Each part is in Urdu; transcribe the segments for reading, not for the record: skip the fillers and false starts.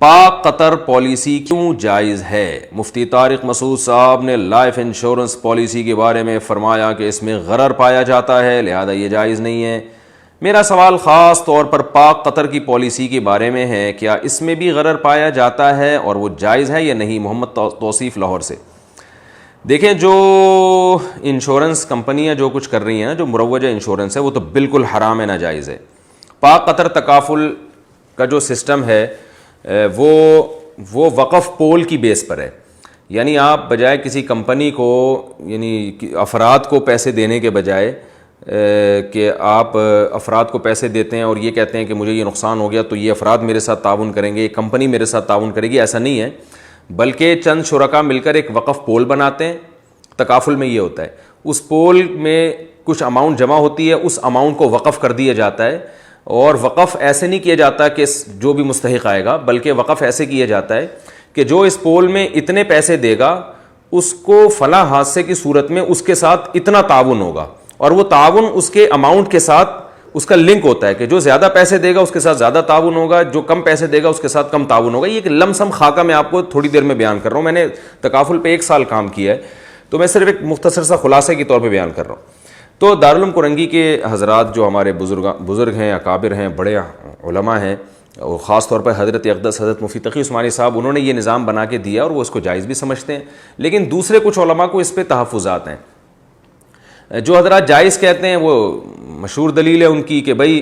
پاک قطر پالیسی کیوں جائز ہے؟ مفتی طارق مسعود صاحب نے لائف انشورنس پالیسی کے بارے میں فرمایا کہ اس میں غرر پایا جاتا ہے، لہذا یہ جائز نہیں ہے۔ میرا سوال خاص طور پر پاک قطر کی پالیسی کے بارے میں ہے، کیا اس میں بھی غرر پایا جاتا ہے اور وہ جائز ہے یا نہیں؟ محمد توصیف لاہور سے۔ دیکھیں، جو انشورنس کمپنیاں جو کچھ کر رہی ہیں نا، جو مروجہ انشورنس ہے، وہ تو بالکل حرام ہے، ناجائز ہے۔ پاک قطر تکافل کا جو سسٹم ہے وہ وقف پول کی بیس پر ہے، یعنی آپ بجائے کسی کمپنی کو، یعنی افراد کو پیسے دینے کے بجائے کہ آپ افراد کو پیسے دیتے ہیں اور یہ کہتے ہیں کہ مجھے یہ نقصان ہو گیا تو یہ افراد میرے ساتھ تعاون کریں گے، یہ کمپنی میرے ساتھ تعاون کرے گی، ایسا نہیں ہے، بلکہ چند شرکاء مل کر ایک وقف پول بناتے ہیں۔ تکافل میں یہ ہوتا ہے، اس پول میں کچھ اماؤنٹ جمع ہوتی ہے، اس اماؤنٹ کو وقف کر دیا جاتا ہے، اور وقف ایسے نہیں کیا جاتا کہ جو بھی مستحق آئے گا، بلکہ وقف ایسے کیا جاتا ہے کہ جو اس پول میں اتنے پیسے دے گا اس کو فلاں حادثے کی صورت میں اس کے ساتھ اتنا تعاون ہوگا، اور وہ تعاون اس کے اماؤنٹ کے ساتھ اس کا لنک ہوتا ہے کہ جو زیادہ پیسے دے گا اس کے ساتھ زیادہ تعاون ہوگا، جو کم پیسے دے گا اس کے ساتھ کم تعاون ہوگا۔ یہ ایک لم سم خاکہ میں آپ کو تھوڑی دیر میں بیان کر رہا ہوں، میں نے تکافل پہ 1 سال کام کیا ہے، تو میں صرف ایک مختصر سا خلاصے کے طور پہ بیان کر رہا ہوں۔ تو دارالعلوم کرنگی کے حضرات جو ہمارے بزرگ ہیں، اکابر ہیں، بڑے علماء ہیں، اور خاص طور پر حضرت اقدس حضرت مفتی تقی عثمانی صاحب، انہوں نے یہ نظام بنا کے دیا اور وہ اس کو جائز بھی سمجھتے ہیں، لیکن دوسرے کچھ علماء کو اس پہ تحفظات ہیں۔ جو حضرات جائز کہتے ہیں، وہ مشہور دلیل ہے ان کی کہ بھائی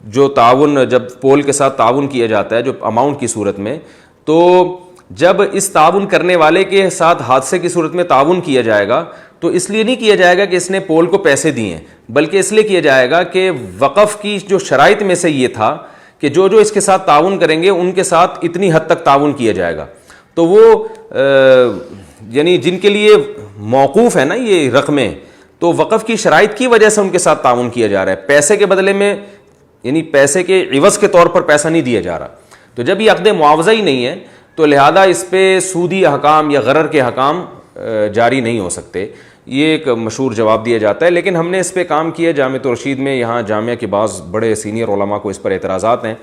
جو تعاون، جب پول کے ساتھ تعاون کیا جاتا ہے جو اماؤنٹ کی صورت میں، تو جب اس تعاون کرنے والے کے ساتھ حادثے کی صورت میں تعاون کیا جائے گا تو اس لیے نہیں کیا جائے گا کہ اس نے پول کو پیسے دیے ہیں، بلکہ اس لیے کیا جائے گا کہ وقف کی جو شرائط میں سے یہ تھا کہ جو اس کے ساتھ تعاون کریں گے ان کے ساتھ اتنی حد تک تعاون کیا جائے گا، تو وہ یعنی جن کے لیے موقوف ہے نا یہ رقمیں، تو وقف کی شرائط کی وجہ سے ان کے ساتھ تعاون کیا جا رہا ہے، پیسے کے بدلے میں، یعنی پیسے کے عوض کے طور پر پیسہ نہیں دیا جا رہا۔ تو جب یہ عقد معاوضہ ہی نہیں ہے تو لہذا اس پہ سودی احکام یا غرر کے احکام جاری نہیں ہو سکتے، یہ ایک مشہور جواب دیا جاتا ہے۔ لیکن ہم نے اس پہ کام کیا جامعۃ الرشید میں، یہاں جامعہ کے بعض بڑے سینئر علماء کو اس پر اعتراضات ہیں،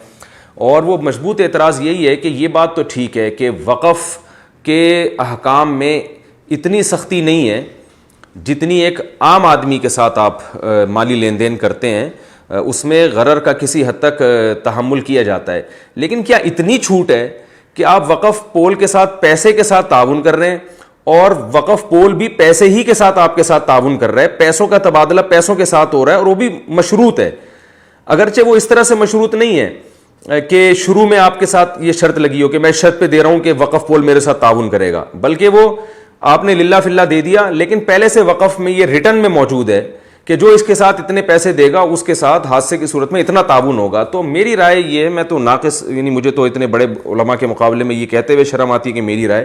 اور وہ مضبوط اعتراض یہی ہے کہ یہ بات تو ٹھیک ہے کہ وقف کے احکام میں اتنی سختی نہیں ہے جتنی ایک عام آدمی کے ساتھ آپ مالی لین دین کرتے ہیں، اس میں غرر کا کسی حد تک تحمل کیا جاتا ہے، لیکن کیا اتنی چھوٹ ہے کہ آپ وقف پول کے ساتھ پیسے کے ساتھ تعاون کر رہے ہیں اور وقف پول بھی پیسے ہی کے ساتھ آپ کے ساتھ تعاون کر رہا ہے، پیسوں کا تبادلہ پیسوں کے ساتھ ہو رہا ہے، اور وہ بھی مشروط ہے، اگرچہ وہ اس طرح سے مشروط نہیں ہے کہ شروع میں آپ کے ساتھ یہ شرط لگی ہو کہ میں شرط پہ دے رہا ہوں کہ وقف پول میرے ساتھ تعاون کرے گا، بلکہ وہ آپ نے للہ فی اللہ دے دیا، لیکن پہلے سے وقف میں یہ ریٹرن میں موجود ہے کہ جو اس کے ساتھ اتنے پیسے دے گا اس کے ساتھ حادثے کی صورت میں اتنا تعاون ہوگا۔ تو میری رائے یہ ہے، میں تو ناقص، یعنی مجھے تو اتنے بڑے علماء کے مقابلے میں یہ کہتے ہوئے شرم آتی ہے کہ میری رائے،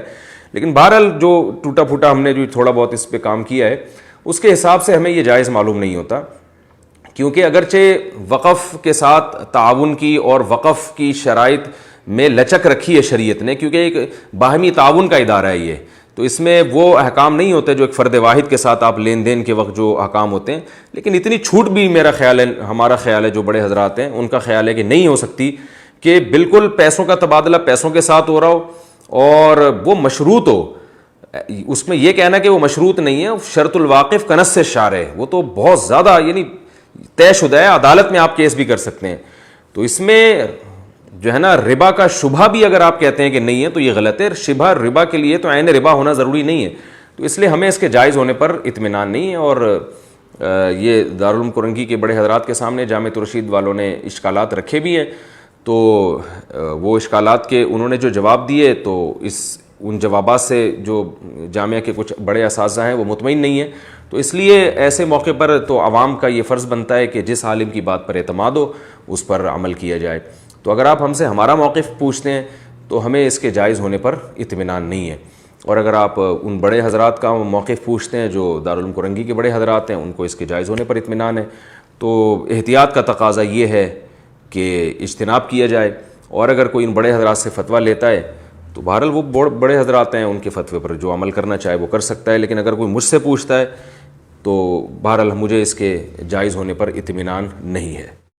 لیکن بہرحال جو ٹوٹا پھوٹا ہم نے جو تھوڑا بہت اس پہ کام کیا ہے اس کے حساب سے ہمیں یہ جائز معلوم نہیں ہوتا، کیونکہ اگرچہ وقف کے ساتھ تعاون کی اور وقف کی شرائط میں لچک رکھی ہے شریعت نے، کیونکہ ایک باہمی تعاون کا ادارہ ہے یہ، تو اس میں وہ احکام نہیں ہوتے جو ایک فرد واحد کے ساتھ آپ لین دین کے وقت جو احکام ہوتے ہیں، لیکن اتنی چھوٹ بھی میرا خیال ہے، ہمارا خیال ہے، جو بڑے حضرات ہیں ان کا خیال ہے کہ نہیں ہو سکتی کہ بالکل پیسوں کا تبادلہ پیسوں کے ساتھ ہو رہا ہو اور وہ مشروط ہو۔ اس میں یہ کہنا کہ وہ مشروط نہیں ہے، شرط الواقف کنس سے شار ہے، وہ تو بہت زیادہ یعنی طے شدہ ہے، عدالت میں آپ کیس بھی کر سکتے ہیں، تو اس میں جو ہے نا ربا کا شبہ بھی اگر آپ کہتے ہیں کہ نہیں ہے تو یہ غلط ہے، شبہ ربا کے لیے تو عین ربا ہونا ضروری نہیں ہے، تو اس لیے ہمیں اس کے جائز ہونے پر اطمینان نہیں ہے، اور یہ دارالعلوم کرنگی کے بڑے حضرات کے سامنے جامعۃ الرشید والوں نے اشکالات رکھے بھی ہیں، تو وہ اشکالات کے انہوں نے جو جواب دیے تو ان جوابات سے جو جامعہ کے کچھ بڑے اساتذہ ہیں وہ مطمئن نہیں ہیں، تو اس لیے ایسے موقع پر تو عوام کا یہ فرض بنتا ہے کہ جس عالم کی بات پر اعتماد ہو اس پر عمل کیا جائے۔ تو اگر آپ ہم سے ہمارا موقف پوچھتے ہیں تو ہمیں اس کے جائز ہونے پر اطمینان نہیں ہے، اور اگر آپ ان بڑے حضرات کا موقف پوچھتے ہیں جو دارالعلوم کرنگی کے بڑے حضرات ہیں، ان کو اس کے جائز ہونے پر اطمینان ہے، تو احتیاط کا تقاضا یہ ہے کہ اجتناب کیا جائے، اور اگر کوئی ان بڑے حضرات سے فتویٰ لیتا ہے تو بہرحال وہ بڑے حضرات ہیں، ان کے فتوے پر جو عمل کرنا چاہے وہ کر سکتا ہے، لیکن اگر کوئی مجھ سے پوچھتا ہے تو بہرحال مجھے اس کے جائز ہونے پر اطمینان نہیں ہے۔